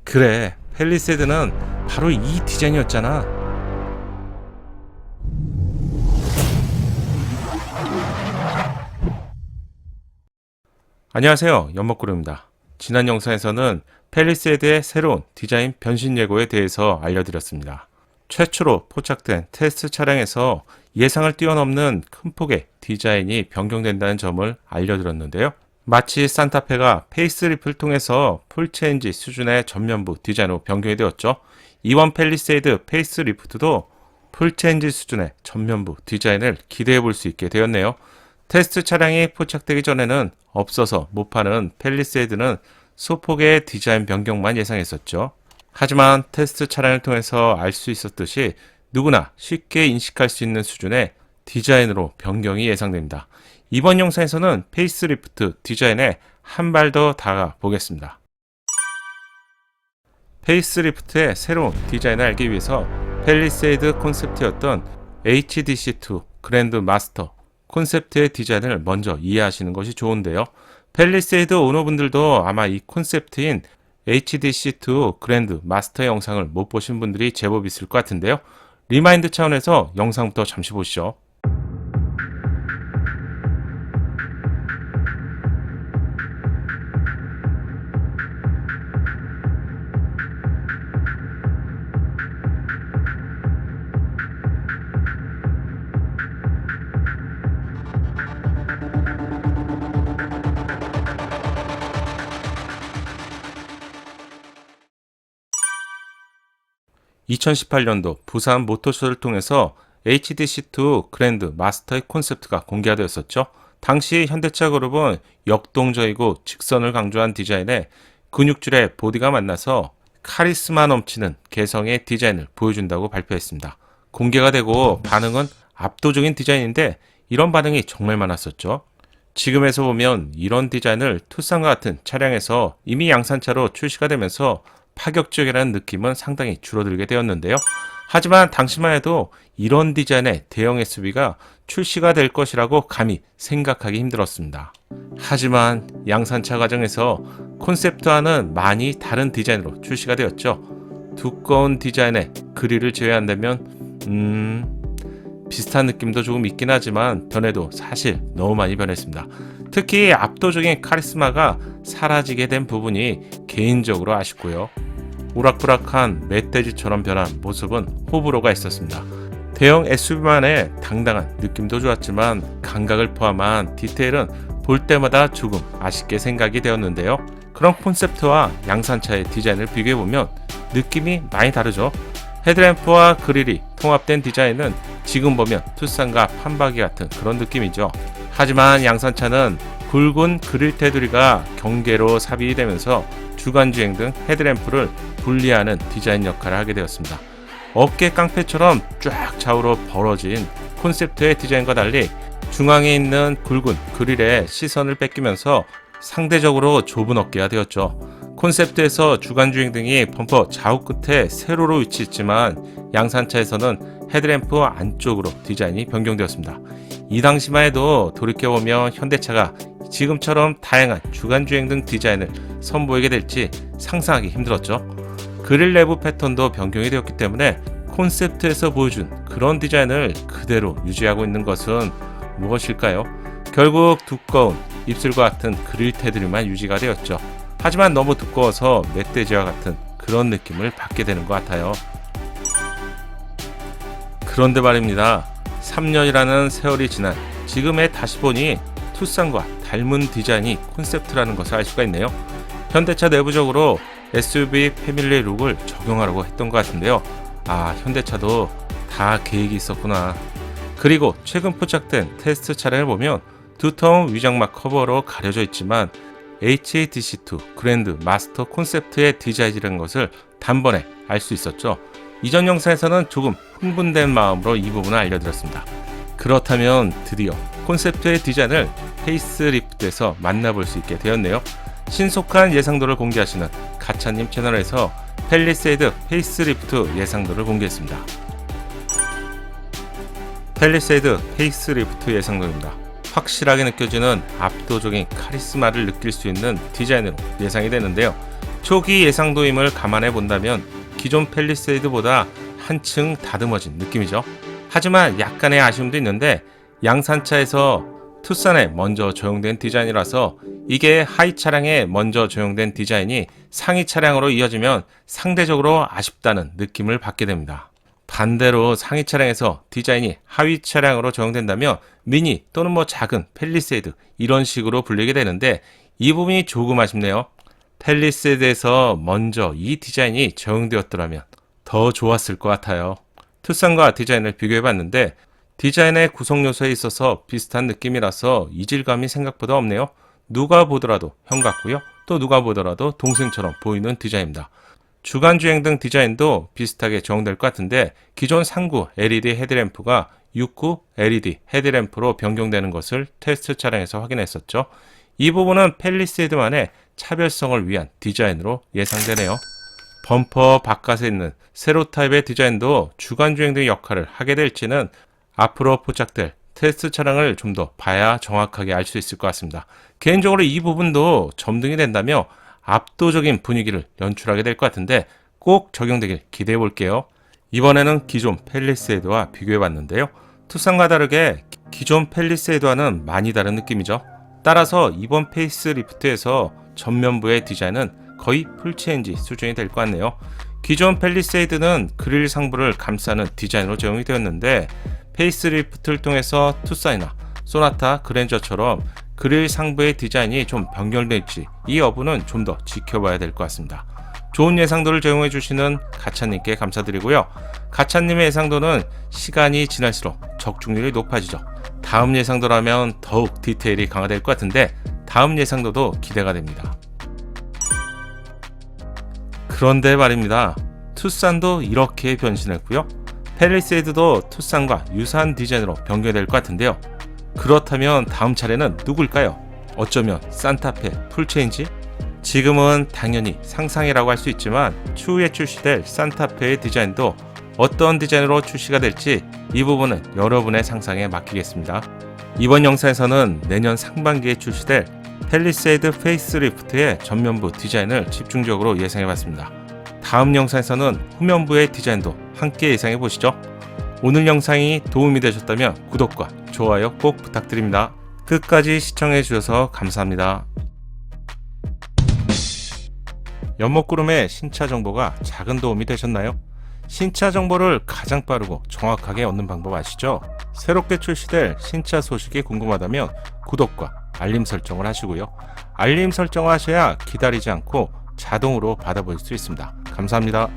그래, 팰리세이드는 바로 이 디자인이었잖아. 안녕하세요, 연목구름입니다. 지난 영상에서는 팰리세이드의 새로운 디자인 변신 예고에 대해서 알려드렸습니다. 최초로 포착된 테스트 차량에서 예상을 뛰어넘는 큰 폭의 디자인이 변경된다는 점을 알려드렸는데요. 마치 산타페가 페이스리프트를 통해서 풀체인지 수준의 전면부 디자인으로 변경이 되었죠. 이번 팰리세이드 페이스리프트도 풀체인지 수준의 전면부 디자인을 기대해 볼 수 있게 되었네요. 테스트 차량이 포착되기 전에는 없어서 못 파는 팰리세이드는 소폭의 디자인 변경만 예상했었죠. 하지만 테스트 차량을 통해서 알 수 있었듯이 누구나 쉽게 인식할 수 있는 수준의 디자인으로 변경이 예상됩니다. 이번 영상에서는 페이스리프트 디자인에 한 발 더 다가 보겠습니다. 페이스리프트의 새로운 디자인을 알기 위해서 팰리세이드 콘셉트였던 HDC2 그랜드 마스터 콘셉트의 디자인을 먼저 이해하시는 것이 좋은데요. 팰리세이드 오너분들도 아마 이 콘셉트인 HDC2 그랜드 마스터 영상을 못 보신 분들이 제법 있을 것 같은데요. 리마인드 차원에서 영상부터 잠시 보시죠. (2018년도) 부산 모터쇼를 통해서 HDC2 그랜드 마스터의 콘셉트가 공개가 되었었죠. 당시 현대차 그룹은 역동적이고 직선을 강조한 디자인에 근육줄의 보디가 만나서 카리스마 넘치는 개성의 디자인을 보여준다고 발표했습니다. 공개가 되고 반응은 압도적인 디자인인데 이런 반응이 정말 많았었죠. 지금에서 보면 이런 디자인을 투싼과 같은 차량에서 이미 양산차로 출시가 되면서 파격적이라는 느낌은 상당히 줄어들게 되었는데요. 하지만 당시만 해도 이런 디자인의 대형 SUV가 출시가 될 것이라고 감히 생각하기 힘들었습니다. 하지만 양산차 과정에서 콘셉트와는 많이 다른 디자인으로 출시가 되었죠. 두꺼운 디자인의 그릴을 제외한다면 비슷한 느낌도 조금 있긴 하지만 변해도 사실 너무 많이 변했습니다. 특히 압도적인 카리스마가 사라지게 된 부분이 개인적으로 아쉽고요. 우락부락한 멧돼지처럼 변한 모습은 호불호가 있었습니다. 대형 SUV만의 당당한 느낌도 좋았지만 감각을 포함한 디테일은 볼 때마다 조금 아쉽게 생각이 되었는데요. 그런 콘셉트와 양산차의 디자인을 비교해보면 느낌이 많이 다르죠. 헤드램프와 그릴이 통합된 디자인은 지금 보면 투싼과 판박이 같은 그런 느낌이죠. 하지만 양산차는 굵은 그릴 테두리가 경계로 삽입이 되면서 주간주행 등 헤드램프를 분리하는 디자인 역할을 하게 되었습니다. 어깨 깡패처럼 쫙 좌우로 벌어진 콘셉트의 디자인과 달리 중앙에 있는 굵은 그릴에 시선을 뺏기면서 상대적으로 좁은 어깨가 되었죠. 콘셉트에서 주간주행 등이 범퍼 좌우 끝에 세로로 위치했지만 양산차에서는 헤드램프 안쪽으로 디자인이 변경되었습니다. 이 당시만 해도 돌이켜보면 현대차가 지금처럼 다양한 주간주행 등 디자인을 선보이게 될지 상상하기 힘들었죠. 그릴 내부 패턴도 변경이 되었기 때문에 콘셉트에서 보여준 그런 디자인을 그대로 유지하고 있는 것은 무엇일까요? 결국 두꺼운 입술과 같은 그릴 테두리만 유지가 되었죠. 하지만 너무 두꺼워서 멧돼지와 같은 그런 느낌을 받게 되는 것 같아요. 그런데 말입니다. 3년이라는 세월이 지난 지금에 다시 보니 투싼과 닮은 디자인이 콘셉트라는 것을 알 수가 있네요. 현대차 내부적으로 SUV 패밀리 룩을 적용하려고 했던 것 같은데요. 현대차도 다 계획이 있었구나. 그리고 최근 포착된 테스트 차량을 보면 두터운 위장막 커버로 가려져 있지만 HDC2 그랜드 마스터 콘셉트의 디자인이라는 것을 단번에 알 수 있었죠. 이전 영상에서는 조금 흥분된 마음으로 이 부분을 알려드렸습니다. 그렇다면 드디어 콘셉트의 디자인을 페이스리프트에서 만나볼 수 있게 되었네요. 신속한 예상도를 공개하시는 가차님 채널에서 팰리세이드 페이스리프트 예상도를 공개했습니다. 팰리세이드 페이스리프트 예상도입니다. 확실하게 느껴지는 압도적인 카리스마를 느낄 수 있는 디자인으로 예상이 되는데요. 초기 예상 도임을 감안해 본다면 기존 팰리세이드보다 한층 다듬어진 느낌이죠. 하지만 약간의 아쉬움도 있는데 양산차에서 투싼에 먼저 적용된 디자인이라서 이게 하위 차량에 먼저 적용된 디자인이 상위 차량으로 이어지면 상대적으로 아쉽다는 느낌을 받게 됩니다. 반대로 상위 차량에서 디자인이 하위 차량으로 적용된다면 미니 또는 작은 팰리세이드 이런 식으로 불리게 되는데 이 부분이 조금 아쉽네요. 팰리세이드에서 먼저 이 디자인이 적용되었더라면 더 좋았을 것 같아요. 투싼과 디자인을 비교해 봤는데 디자인의 구성 요소에 있어서 비슷한 느낌이라서 이질감이 생각보다 없네요. 누가 보더라도 형 같고요. 또 누가 보더라도 동생처럼 보이는 디자인입니다. 주간 주행 등 디자인도 비슷하게 적용될 것 같은데 기존 39 LED 헤드램프가 69 LED 헤드램프로 변경되는 것을 테스트 차량에서 확인했었죠. 이 부분은 팰리세이드만의 차별성을 위한 디자인으로 예상되네요. 범퍼 바깥에 있는 세로 타입의 디자인도 주간 주행 등 역할을 하게 될지는 앞으로 포착될 테스트 차량을 좀 더 봐야 정확하게 알 수 있을 것 같습니다. 개인적으로 이 부분도 점등이 된다며 압도적인 분위기를 연출하게 될 것 같은데 꼭 적용되길 기대해 볼게요. 이번에는 기존 팰리세이드와 비교해 봤는데요. 투싼과 다르게 기존 팰리세이드와는 많이 다른 느낌이죠. 따라서 이번 페이스리프트에서 전면부의 디자인은 거의 풀체인지 수준이 될 것 같네요. 기존 팰리세이드는 그릴 상부를 감싸는 디자인으로 적용이 되었는데 페이스리프트를 통해서 투싼이나 소나타, 그랜저처럼 그릴 상부의 디자인이 좀 변경될지 이 여부는 좀 더 지켜봐야 될 것 같습니다. 좋은 예상도를 제공해 주시는 가차님께 감사드리고요. 가차님의 예상도는 시간이 지날수록 적중률이 높아지죠. 다음 예상도라면 더욱 디테일이 강화될 것 같은데 다음 예상도도 기대가 됩니다. 그런데 말입니다. 투싼도 이렇게 변신했고요. 팰리세이드도 투싼과 유사한 디자인으로 변경될 것 같은데요. 그렇다면 다음 차례는 누굴까요? 어쩌면 산타페 풀체인지? 지금은 당연히 상상이라고 할 수 있지만 추후에 출시될 산타페의 디자인도 어떤 디자인으로 출시가 될지 이 부분은 여러분의 상상에 맡기겠습니다. 이번 영상에서는 내년 상반기에 출시될 팰리세이드 페이스리프트의 전면부 디자인을 집중적으로 예상해봤습니다. 다음 영상에서는 후면부의 디자인도 함께 예상해 보시죠. 오늘 영상이 도움이 되셨다면 구독과 좋아요 꼭 부탁드립니다. 끝까지 시청해 주셔서 감사합니다. 연목구름의 신차 정보가 작은 도움이 되셨나요? 신차 정보를 가장 빠르고 정확하게 얻는 방법 아시죠? 새롭게 출시될 신차 소식이 궁금하다면 구독과 알림 설정을 하시고요. 알림 설정을 하셔야 기다리지 않고 자동으로 받아볼 수 있습니다. 감사합니다.